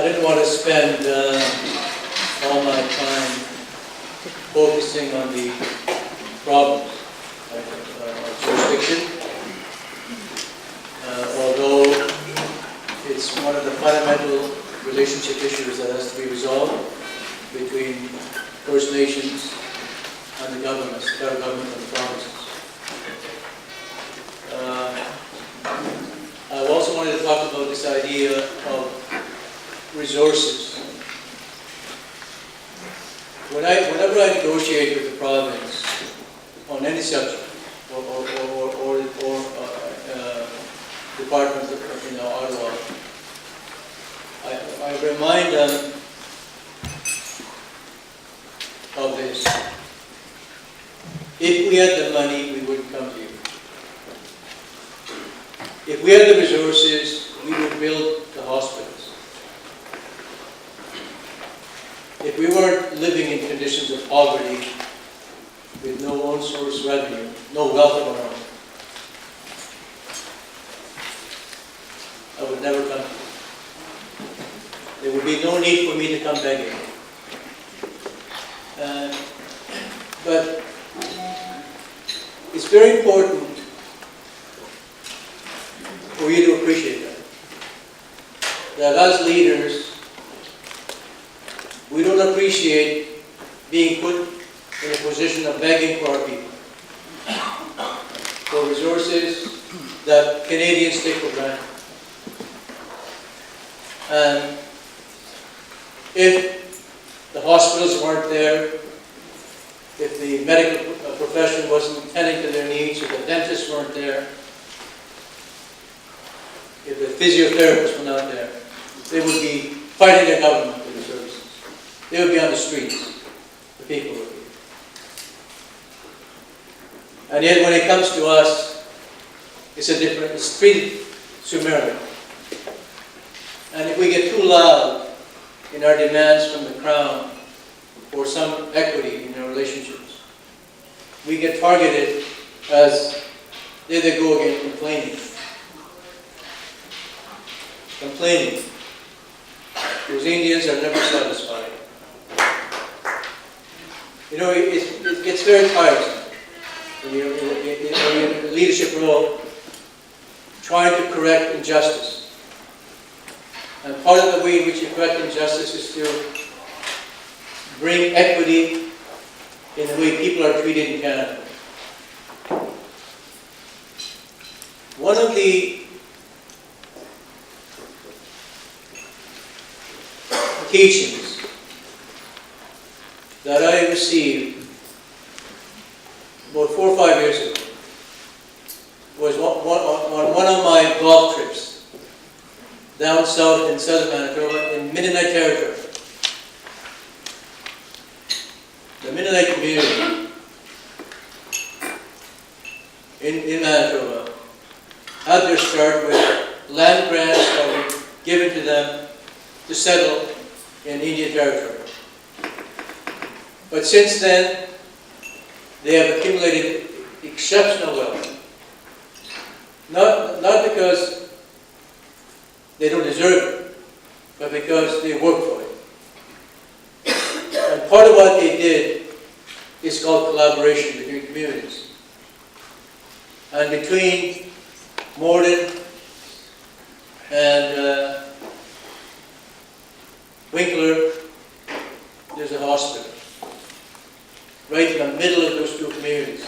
I didn't want to spend all my time focusing on the problems of jurisdiction, although it's one of the fundamental relationship issues that has to be resolved between First Nations and the governments, the federal government and the provinces. I also wanted to talk about this idea of resources. Whenever I negotiate with the province on any subject, or department of Ottawa, I remind them of this. If we had the money, we wouldn't come to you. If we had the resources, we would build the hospitals. If we weren't living in conditions of poverty, with no own source revenue, no wealth of our own, I would never come to you. There would be no need for me to come begging. But it's very important for you to appreciate that as leaders, we don't appreciate being put in a position of begging for our people, for resources that Canadians take for granted. And if the hospitals weren't there, if the medical profession wasn't tending to their needs, if the dentists weren't there, if the physiotherapists were not there, they would be fighting their government for the services. They would be on the streets. The people would be. And yet when it comes to us, it's treated summarily. And if we get too loud in our demands from the Crown for some equity in our relationships, we get targeted as there they go again complaining. Complaining. Those Indians are never satisfied. You know, it gets very tiresome when you're in a leadership role trying to correct injustice. And part of the way in which you correct injustice is to bring equity in the way people are treated in Canada. One of the teachings that I received about 4 or 5 years ago was on one of my golf trips down south in southern Manitoba in Mennonite territory. The Mennonite community in Manitoba had their start with land grants that were given to them to settle in Indian territory. But since then, they have accumulated exceptional wealth. Not because they don't deserve it, but because they work for it. And part of what they did is called collaboration between communities. And between Morden and Winkler, there's a hospital. Right in the middle of those two communities.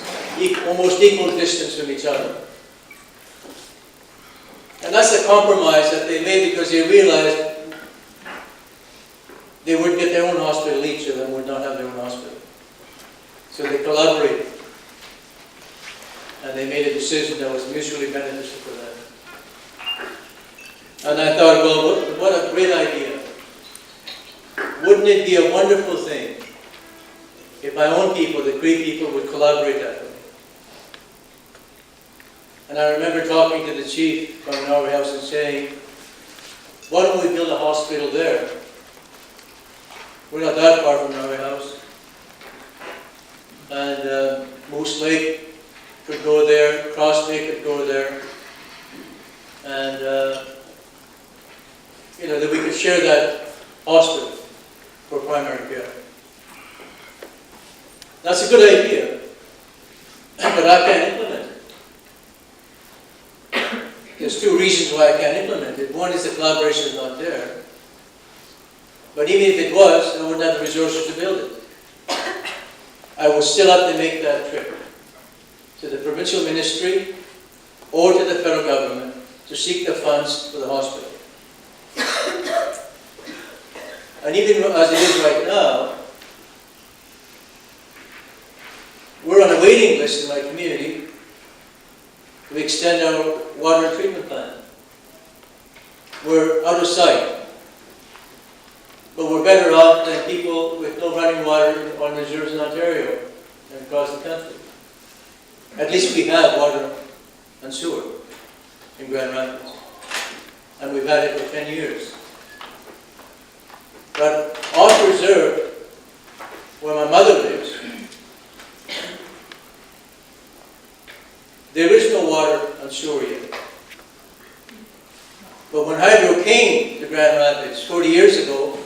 Almost equal distance from each other. And that's a compromise that they made because they realized they wouldn't get their own hospital, each of them would not have their own hospital. So they collaborated. And they made a decision that was mutually beneficial for them. And I thought, well, what a great idea. Wouldn't it be a wonderful thing if my own people, the Cree people, would collaborate that way? And I remember talking to the chief from our house and saying, why don't we build a hospital there? We're not that far from our house. And Moose Lake could go there, Cross Lake could go there. And, that we could share that hospital for primary care. That's a good idea, but I can't implement it. There's two reasons why I can't implement it. One is the collaboration is not there. But even if it was, I wouldn't have the resources to build it. I would still have to make that trip to the provincial ministry or to the federal government to seek the funds for the hospital. And even as it is right now, we're on a waiting list in my community to extend our water treatment plant. We're out of sight, but we're better off than people with no running water on reserves in Ontario and across the country. At least we have water and sewer in Grand Rapids, and we've had it for 10 years. But off reserve, where my mother lives, there is no water and sewer yet. But when Hydro came to Grand Rapids 40 years ago,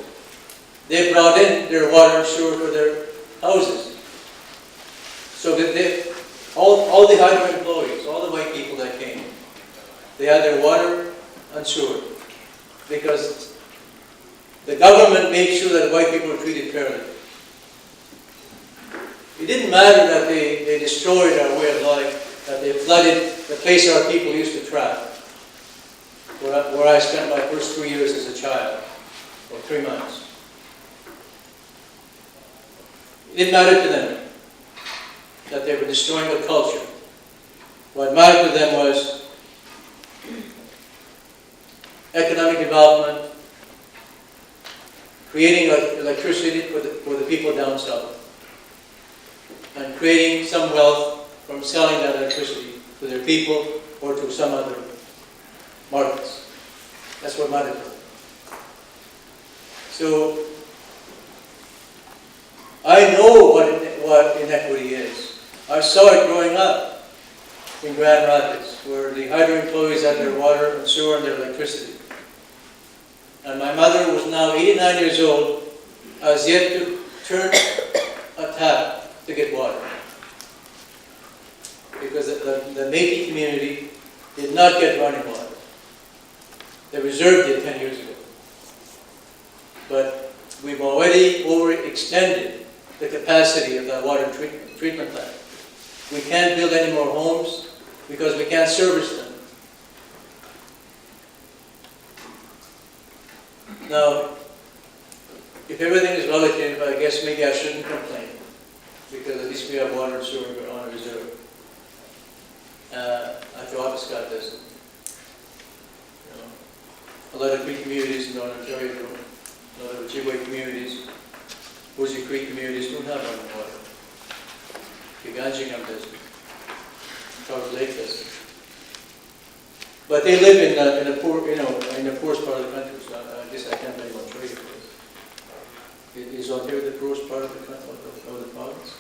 they brought in their water and sewer for their houses. So that all the Hydro employees, all the white people that came, they had their water and sewer. Because the government made sure that white people were treated fairly. It didn't matter that they destroyed our way of life, that they flooded the place our people used to travel, where I spent my first 3 years as a child, or 3 months. It didn't matter to them that they were destroying the culture. What mattered to them was economic development, creating electricity for the people down south, and creating some wealth from selling that electricity to their people or to some other markets. That's what mattered to them. So I know what inequity is. I saw it growing up in Grand Rapids, where the Hydro employees had their water and sewer and their electricity. And my mother was now 89 years old, has yet to turn a tap to get water. Because the Métis community did not get running water. They reserved it 10 years ago. But we've already overextended the capacity of that water treatment plant. We can't build any more homes because we can't service them. Now, if everything is relative, I guess maybe I shouldn't complain, because at least we have water and sewer on reserve. Athabasca doesn't. A lot of Cree communities in Northern Ontario don't. A lot of Ojibwe communities, Hoosier Creek communities don't have running water. Kiganjingam doesn't. Charles Lake doesn't. But they live in a poor, in the poorest part of the country. So I guess I can't blame Ontario for this. Is Ontario the poorest part of the country, of the province?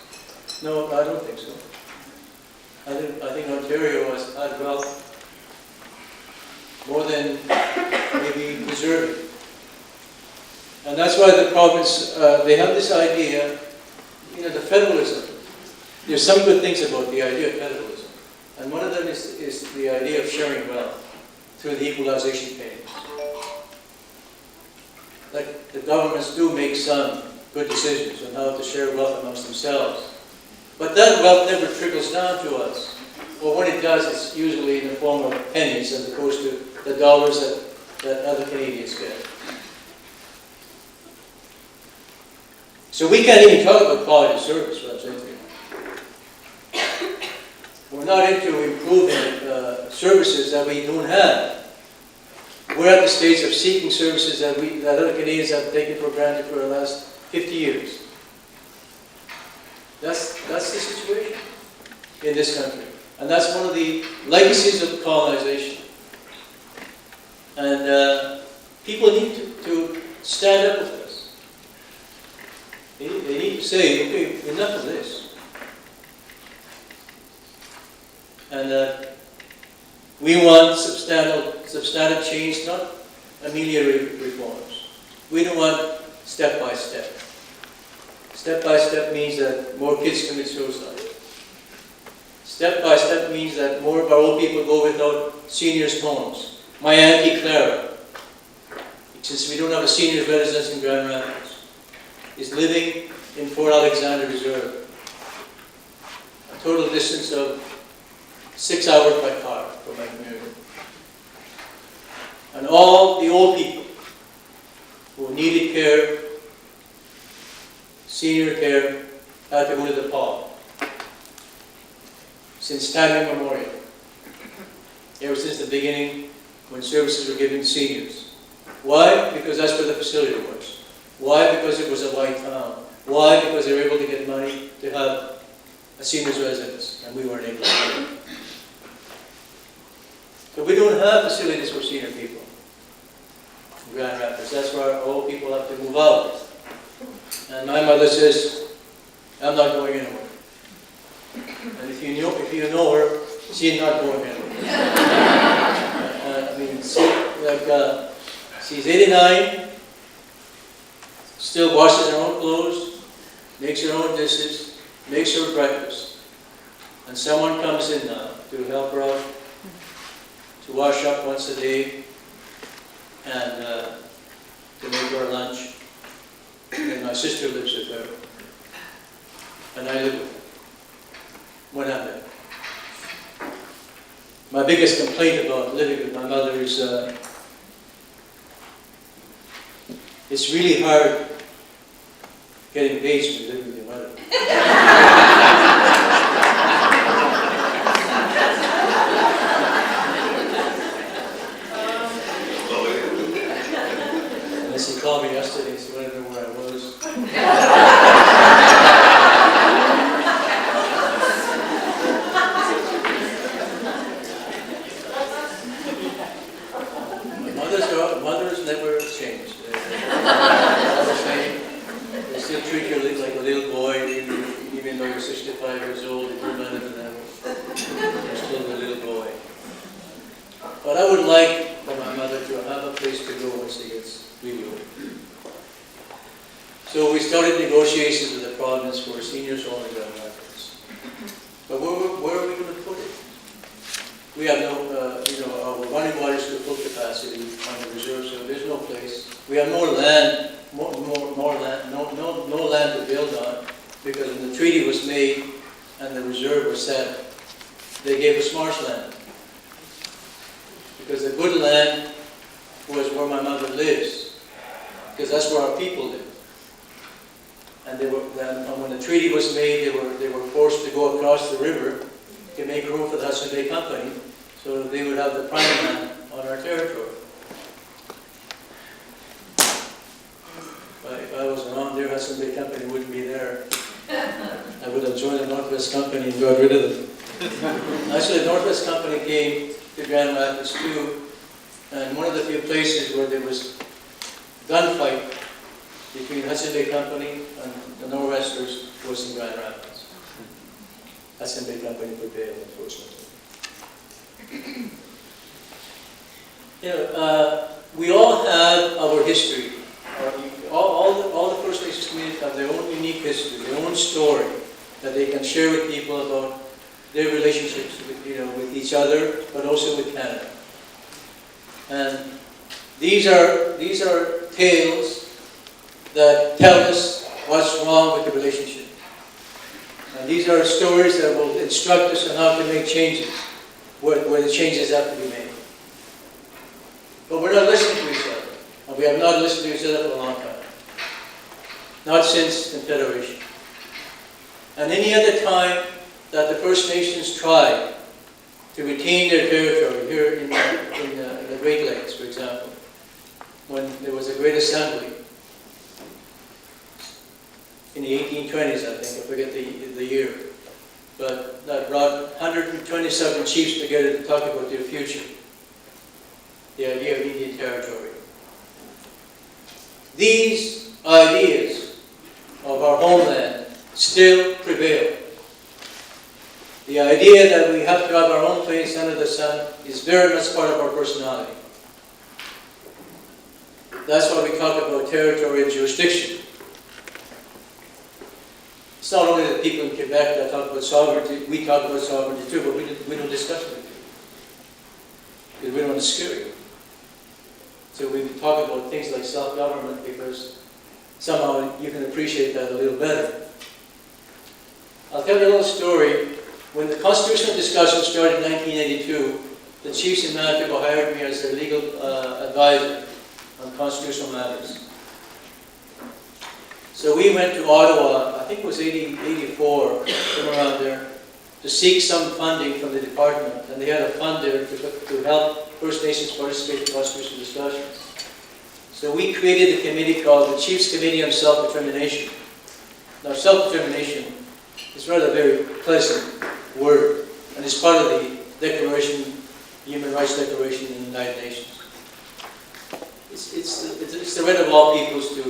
No, I don't think so. I think Ontario has had wealth more than maybe deserving. And that's why the province, they have this idea, the federalism. There's some good things about the idea of federalism. And one of them is the idea of sharing wealth through the equalization payments. Like the governments do make some good decisions on how to share wealth amongst themselves. But that wealth never trickles down to us. Or when it does, it's usually in the form of pennies as opposed to the dollars that other Canadians get. So we can't even talk about quality of service, what I'm saying to you. We're not into improving services that we don't have. We're at the stage of seeking services that other Canadians have taken for granted for the last 50 years. That's the situation in this country. And that's one of the legacies of colonization. And people need to stand up with us. They need to say, okay, enough of this. And we want substantive change, not ameliorative reforms. We don't want step by step. Step by step means that more kids commit suicide. Step by step means that more of our old people go without seniors' homes. My auntie Clair, since we don't have a seniors residence in Grand Rapids, is living in Fort Alexander Reserve. A total distance of 6 hours by car from my community. And all the old people who needed care, senior care, had to go to the PAW. Since time immemorial. Ever since the beginning, when services were given to seniors. Why? Because that's where the facility was. Why? Because it was a white town. Why? Because they were able to get money to have a seniors residence, and we weren't able to do it. So we don't have facilities for senior people in Grand Rapids. That's where our old people have to move out. And my mother says, I'm not going anywhere. And if you know her, she's not going anywhere. She's 89, still washes her own clothes, makes her own dishes, makes her breakfast. And someone comes in now to help her out, to wash up once a day, and to make her lunch. And my sister lives with her, and I live with her when I'm there. My biggest complaint about living with my mother is it's really hard getting engaged when you live with your mother. Unless he called me yesterday, so I don't know where I was. Mothers never change. They're the same. They still treat you like a little boy, even though you're 65 years old, you're better than them. You're still a little boy. But I would like for my mother to have a place to go when she gets really old. So we started negotiations with the province for a seniors home in Grand Rapids. But where are we going to put it? We have no, our running water is to full capacity on the reserve, so there's no place. We have more land, no land to build on, because when the treaty was made and the reserve was set, they gave us marshland. Because the good land was where my mother lives, because that's where our people live. And when the treaty was made, they were forced to go across the river to make room for the Hudson Bay Company, so they would have the prime land on our territory. If I was around there, Hudson Bay Company wouldn't be there. I would have joined the Northwest Company and got rid of them. Actually, the Northwest Company came to Grand Rapids too, and one of the few places where there was gunfight between Hudson Bay Company and the Northwesters was in Grand Rapids. Hudson Bay Company prevailed, unfortunately. We all have our history. All the First Nations communities have their own unique history, their own story that they can share with people about their relationships with each other, but also with Canada. And these are tales that tell us what's wrong with the relationship. And these are stories that will instruct us on how to make changes, where the changes have to be made. But we're not listening to each other. And we have not listened to each other for a long time. Not since Confederation. And any other time that the First Nations tried to retain their territory, here in the Great Lakes, for example, when there was a Great Assembly in the 1820s, I think, I forget the year, but that brought 127 chiefs together to talk about their future, the idea of Indian Territory. These ideas of our homeland still prevail. The idea that we have to have our own place under the sun is very much part of our personality. That's why we talk about territory and jurisdiction. It's not only the people in Quebec that talk about sovereignty, we talk about sovereignty too, but we don't discuss it with you. Because we don't want to scare you. So we talk about things like self-government because somehow you can appreciate that a little better. I'll tell you a little story. When the constitutional discussion started in 1982, the chiefs in Manitoba hired me as their legal advisor on constitutional matters. So we went to Ottawa, I think it was 84, somewhere around there, to seek some funding from the department. And they had a fund there to help First Nations participate in constitutional discussions. So we created a committee called the Chiefs Committee on Self-Determination. Now, self-determination is rather a very pleasant word, and it's part of the Declaration, Human Rights Declaration in the United Nations. It's the right of all peoples to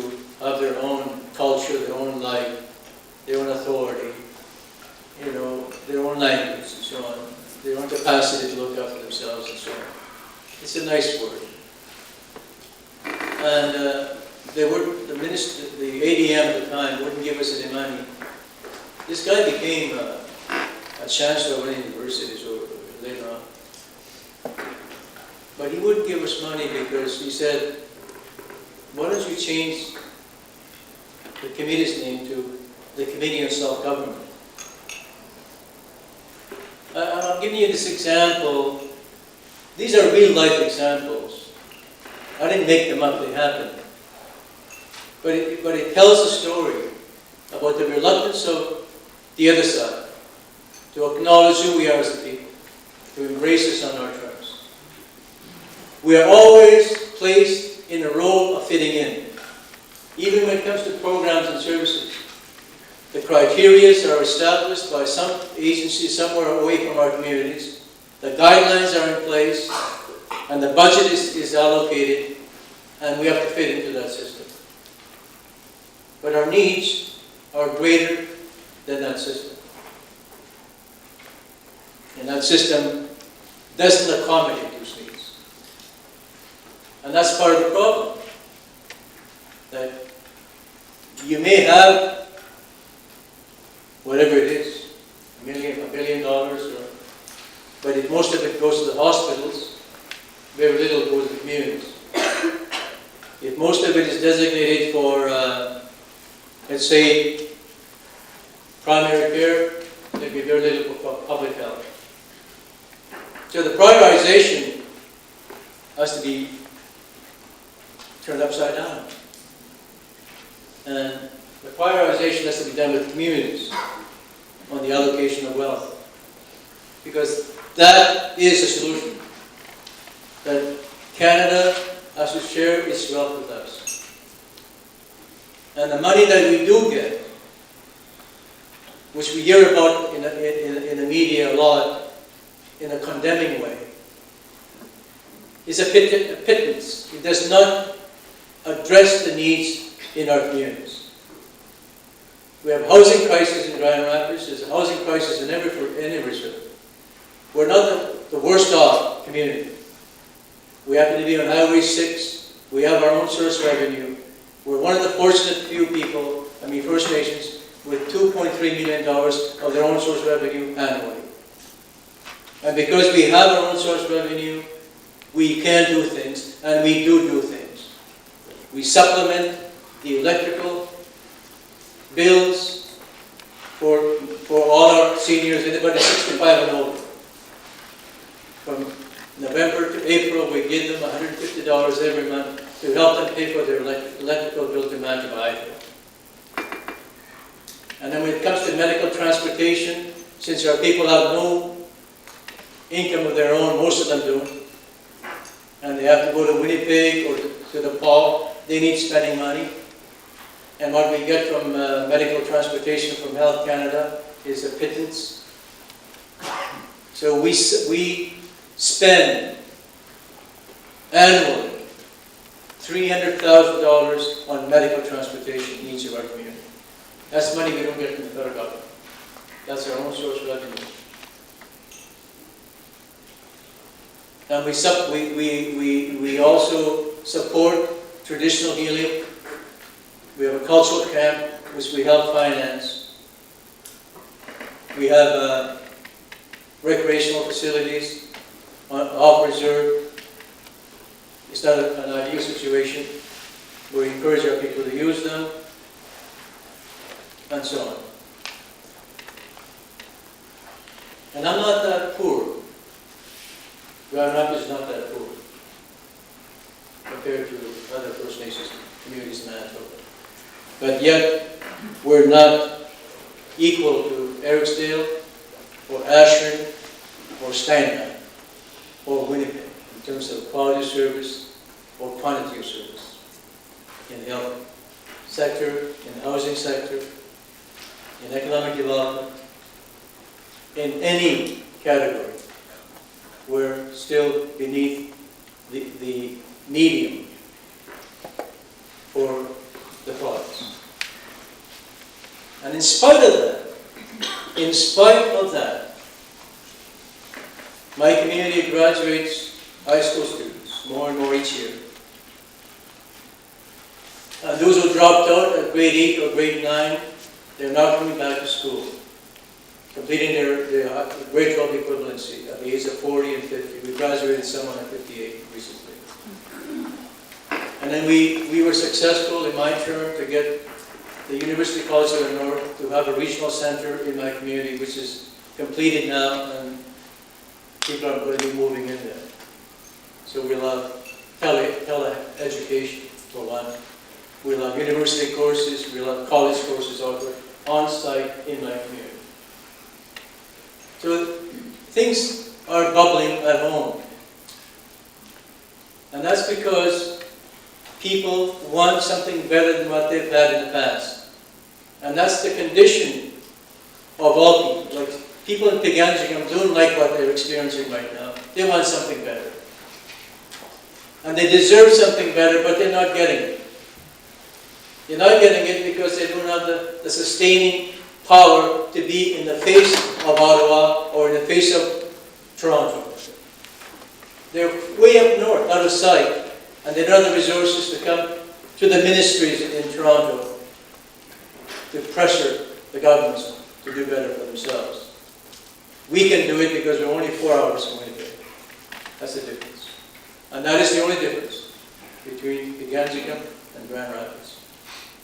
have their own culture, their own life, their own authority, you know, their own language and so on, their own capacity to look after themselves and so on. It's a nice word. And the minister, the ADM at the time, wouldn't give us any money. This guy became a chancellor of one university later on. But he wouldn't give us money because he said, why don't you change the committee's name to the Committee on Self-Government? I'm giving you this example. These are real-life examples. I didn't make them up, they happened. But it tells a story about the reluctance of the other side to acknowledge who we are as a people, to embrace us on our terms. We are always placed in a role of fitting in, even when it comes to programs and services. The criteria are established by some agency somewhere away from our communities. The guidelines are in place, and the budget is allocated, and we have to fit into that system. But our needs are greater than that system. And that system doesn't accommodate those needs. And that's part of the problem. That you may have whatever it is, $1 billion, but most of it goes to the hospitals, very little goes to the communities. If most of it is designated for, let's say, primary care, there'd be very little for public health. So the prioritization has to be turned upside down. And the prioritization has to be done with communities on the allocation of wealth. Because that is a solution. That Canada has to share its wealth with us. And the money that we do get, which we hear about in the media a lot, in a condemning way, is a pittance. It does not address the needs in our communities. We have housing crisis in Grand Rapids. There's a housing crisis in every reserve. We're not the worst off community. We happen to be on Highway 6. We have our own source revenue. We're one of the fortunate few people, First Nations, with $2.3 million of their own source revenue annually. And because we have our own source revenue, we can do things, and we do things. We supplement the electrical bills for all our seniors, anybody 65 and over. From November to April, we give them $150 every month to help them pay for their electrical bill to manage Hydro. And then when it comes to medical transportation, since our people have no income of their own, most of them do, and they have to go to Winnipeg or to the Paul, they need spending money. And what we get from medical transportation from Health Canada is a pittance. So we spend annually $300,000 on medical transportation needs of our community. That's money we don't get from the federal government. That's our own source of revenue. And we also support traditional healing. We have a cultural camp, which we help finance. We have recreational facilities off reserve. It's not an ideal situation. We encourage our people to use them, and so on. And I'm not that poor. Grand Rapids is not that poor compared to other First Nations communities in Manitoba. But yet, we're not equal to Ericsdale, or Ashern, or Steinheim, or Winnipeg, in terms of quality of service or quantity of service. In the health sector, in the housing sector, in economic development, in any category, we're still beneath the medium for the province. And in spite of that, my community graduates high school students more and more each year. And those who dropped out at grade 8 or grade 9, they're now coming back to school, completing their grade 12 equivalency at the age of 40 and 50. We graduated someone at 58 recently. And then we were successful in my term to get the University College of the North to have a regional center in my community, which is completed now, and people are going to be moving in there. So we'll have tele-education for one. We'll have university courses, we'll have college courses offered on-site in my community. So things are bubbling at home. And that's because people want something better than what they've had in the past. And that's the condition of all people. Like people in Piganjigam don't like what they're experiencing right now. They want something better. And they deserve something better, but they're not getting it. They're not getting it because they don't have the sustaining power to be in the face of Ottawa or in the face of Toronto. They're way up north, out of sight, and they don't have the resources to come to the ministries in Toronto to pressure the governments to do better for themselves. We can do it because we're only 4 hours from Winnipeg. That's the difference. And that is the only difference between Piganjigam and Grand Rapids.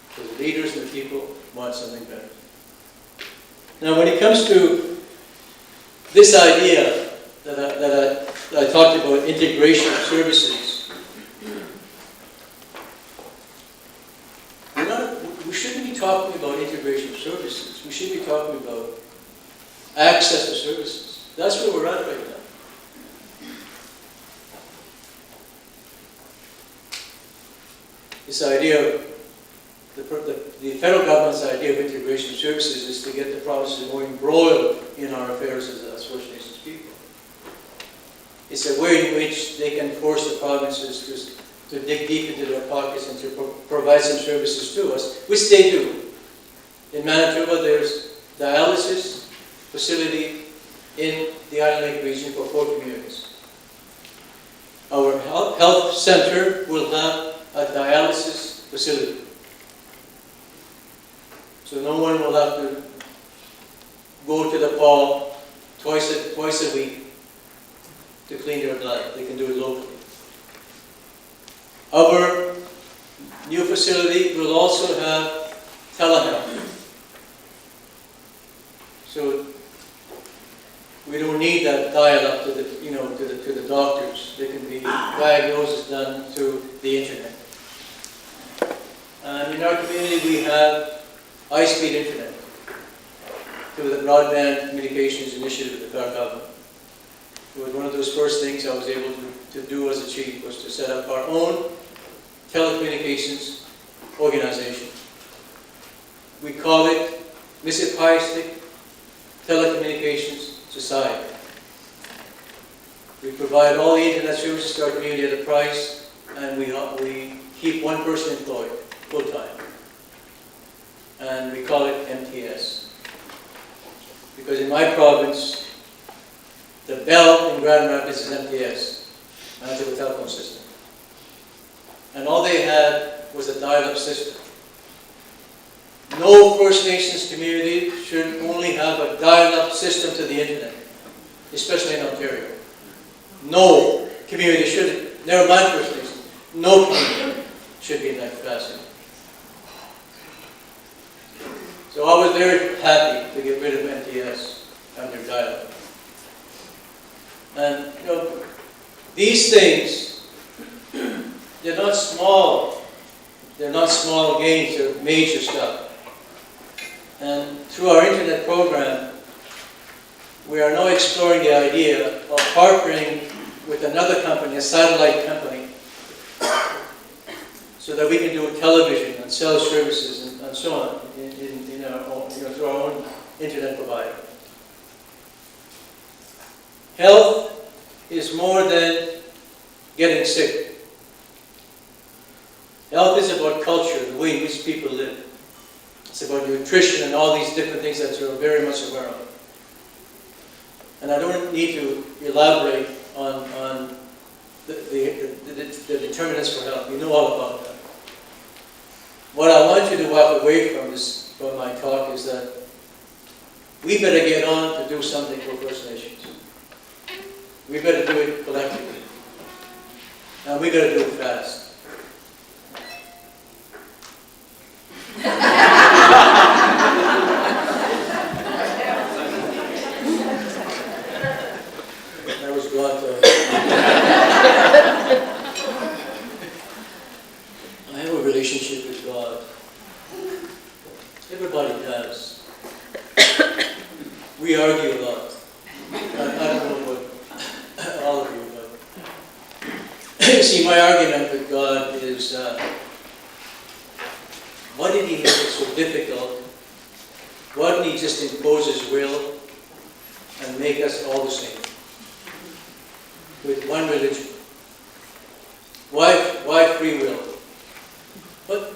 Because the leaders and the people want something better. Now when it comes to this idea that I talked about, integration of services, we shouldn't be talking about integration of services. We should be talking about access to services. That's where we're at right now. This idea of the federal government's idea of integration of services is to get the provinces more embroiled in our affairs as First Nations people. It's a way in which they can force the provinces to dig deep into their pockets and to provide some services to us, which they do. In Manitoba, there's dialysis facility in the Island Lake region for 4 communities. Our health center will have a dialysis facility. So no one will have to go to the fall twice a week to clean their blood. They can do it locally. Our new facility will also have telehealth. So we don't need that dial-up to the doctors. There can be diagnosis done through the internet. And in our community, we have high-speed internet through the Broadband Communications Initiative of the federal government. It was one of those first things I was able to do as a chief, was to set up our own telecommunications organization. We call it Mississippi Telecommunications Society. We provide all the internet services to our community at a price, and we keep one person employed full-time. And we call it MTS. Because in my province, the bell in Grand Rapids is MTS, Manitoba Telephone System. and all they had was a dial-up system. No First Nations community should only have a dial-up system to the internet, especially in Ontario. No community should, never mind First Nations, no community should be in that capacity. So I was very happy to get rid of NTS under dial-up. And you know, these things, they're not small. They're not small gains, they're major stuff. And through our internet program, we are now exploring the idea of partnering with another company, a satellite company, so that we can do television and sell services and so on in our own, through our own internet provider. Health is more than getting sick. Health is about culture, the way in which people live. It's about nutrition and all these different things that you're very much aware of. And I don't need to elaborate on the determinants for health. You know all about that. What I want you to walk away from my talk is that we better get on to do something for First Nations. We better do it collectively. And we better do it fast. That was God. I have a relationship with God. Everybody does. We argue a lot. I don't know what all of you, but see, my argument with God is, why did He make it so difficult? Why didn't He just impose His will and make us all the same with one religion? Why free will? But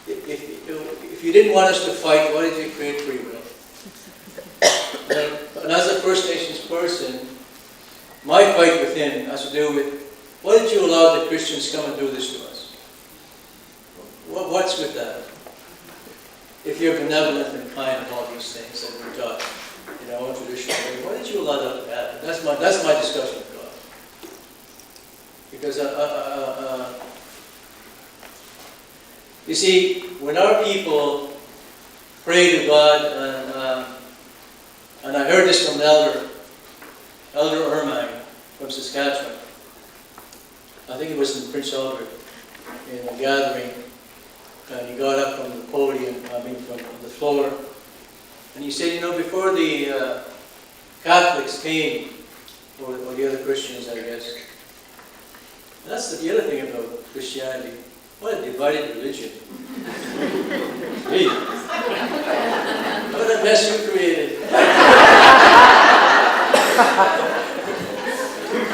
if you didn't want us to fight, why did you create free will? And as a First Nations person, my fight with Him has to do with, why did you allow the Christians come and do this to us? What's with that? If you're benevolent and kind and all these things that we're taught in our own traditional way, why did you allow that to happen? That's my discussion with God. Because you see, when our people pray to God, and I heard this from Elder Ermine from Saskatchewan. I think it was in Prince Albert, in a gathering, and he got up from the podium, from the floor, and he said, before the Catholics came, or the other Christians, I guess, and that's the other thing about Christianity. What a divided religion. Hey, what a mess you created.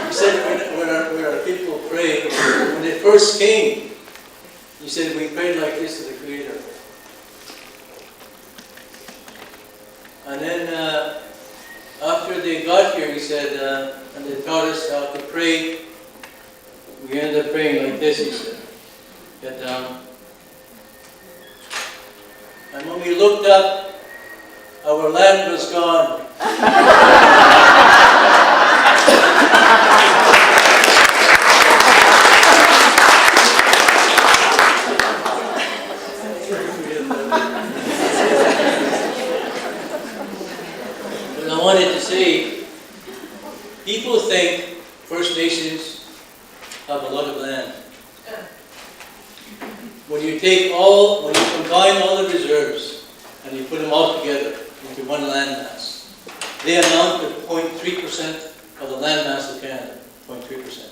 He said when our people prayed, when they first came, he said, we prayed like this to the Creator. And then after they got here, he said, and they taught us how to pray, we ended up praying like this, he said. Get down. And when we looked up, our land was gone. But I wanted to say, people think First Nations have a lot of land. When you combine all the reserves and you put them all together into one landmass, they amount to 0.3% of the landmass of Canada, 0.3%.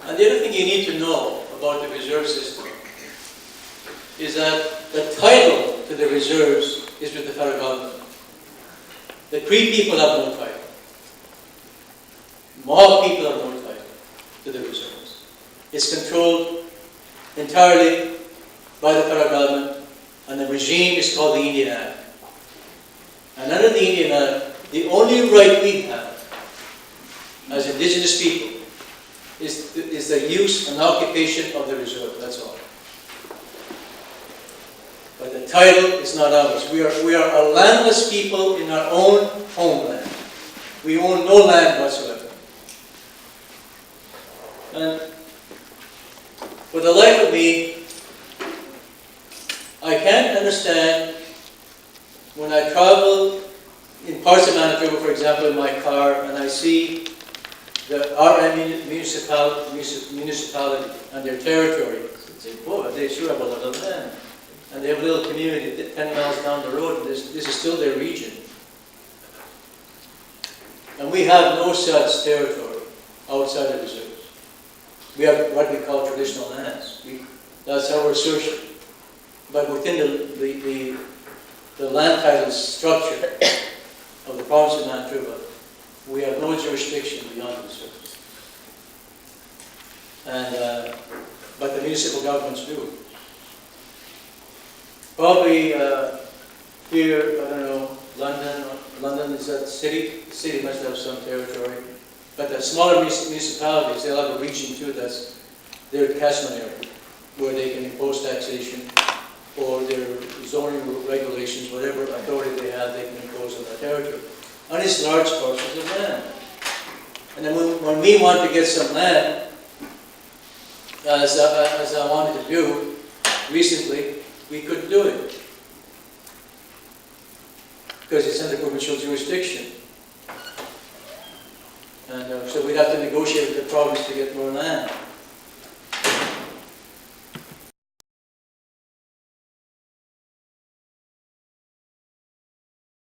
And the other thing you need to know about the reserve system is that the title to the reserves is with the federal government. The Cree people have no title. Mohawk people have no title to the reserves. It's controlled entirely by the federal government, and the regime is called the Indian Act. And under the Indian Act, the only right we have as Indigenous people is the use and occupation of the reserve, that's all. But the title is not ours. We are a landless people in our own homeland. We own no land whatsoever. And for the life of me, I can't understand when I travel in parts of Manitoba, for example, in my car, and I see our municipality and their territory. I say, boy, they sure have a lot of land. And they have a little community 10 miles down the road, and this is still their region. And we have no such territory outside of the reserves. We have what we call traditional lands. That's how we're searching. But within the land title structure of the province of Manitoba, we have no jurisdiction beyond the reserves. And but the municipal governments do. Probably here, I don't know, London is that city? The city must have some territory. But the smaller municipalities, they'll have a region too, that's their catchment area, where they can impose taxation or their zoning regulations, whatever authority they have, they can impose on that territory. On these large parcels of land. And then when we want to get some land, as I wanted to do recently, we couldn't do it. Because it's under provincial jurisdiction. And so we'd have to negotiate with the province to get more land.